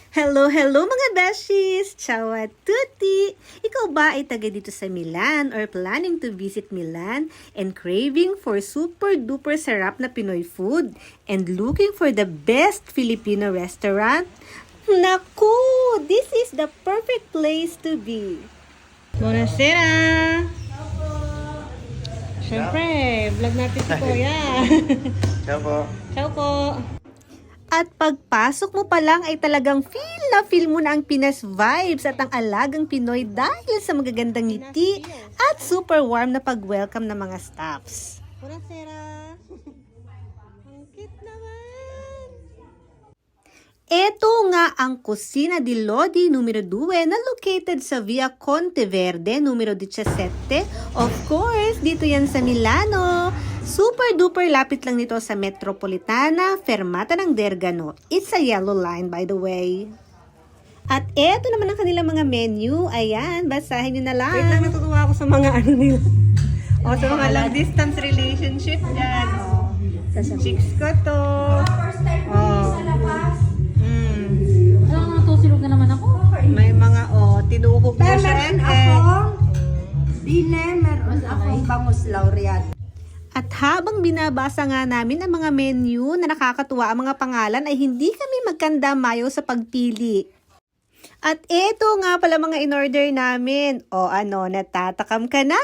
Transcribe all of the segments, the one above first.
Hello, hello mga beshies! Ciao a tutti! Ikaw ba ay taga dito sa Milan or planning to visit Milan and craving for super duper sarap na Pinoy food and looking for the best Filipino restaurant? Naku! This is the perfect place to be! Buonasera! Siyempre, vlog natin si Kuya. Ciao po. Ciao po! At pagpasok mo pa lang ay talagang feel na feel mo na ang Pinas vibes at ang alagang Pinoy dahil sa magagandang ngiti at super warm na pag-welcome ng mga staffs. Buonasera! Ang cute naman! Ito nga ang Kusina di Lodi numero 2 na located sa Via Conteverde numero 17. Of course, dito yan sa Milano. Super duper lapit lang nito sa Metropolitana, Fermata ng Dergano. It's a yellow line by the way. At eto naman ang kanilang mga menu. Ayan, basahin nyo na lang. Wait lang, natutuwa ako sa mga ano nila. O, sa mga long distance relationship dyan. O, chicks ko to. O, Alam mo, tusilog na naman ako. may mga, tinuhog na siya. Meron akong dinner, meron akong bangus laureate. At habang binabasa nga namin ang mga menu na nakakatuwa ang mga pangalan ay hindi kami magkandamayo sa pagpili. At eto nga pala mga in-order namin. O natatakam ka na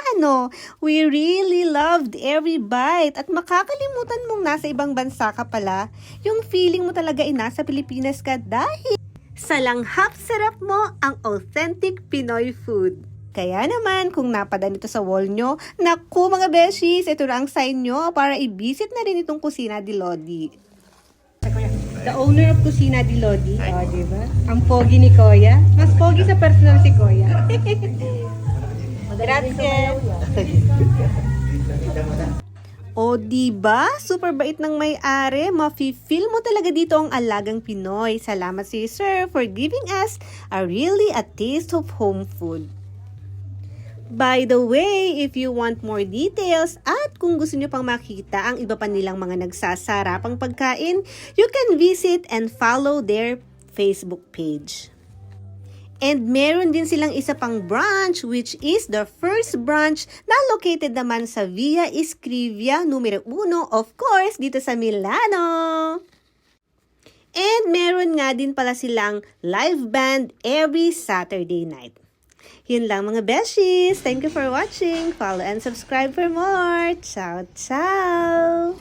We really loved every bite. At makakalimutan mong nasa ibang bansa ka pala. Yung feeling mo talaga ay nasa Pilipinas ka dahil sa langhap sarap mo ang authentic Pinoy food. Kaya naman, kung napadaan ito sa wall nyo, naku mga beshies, ito na ang sign nyo para i-visit na rin itong Kusina di Lodi. The owner of Kusina di Lodi. O, diba? Ang pogi ni Kuya. Mas pogi sa personal si Kuya. Grazie. O, diba? Super bait ng may-ari. Mafe-feel mo talaga dito ang alagang Pinoy. Salamat sa iyo, sir, for giving us a taste of home food. By the way, if you want more details at kung gusto nyo pang makita ang iba pa nilang mga nagsasarapang pagkain, you can visit and follow their Facebook page. And meron din silang isa pang branch which is the first branch na located naman sa Via Iscrivia numero 1, of course, dito sa Milano. And meron nga din pala silang live band every Saturday night. Yun lang mga beshies. Thank you for watching. Follow and subscribe for more. Ciao, ciao!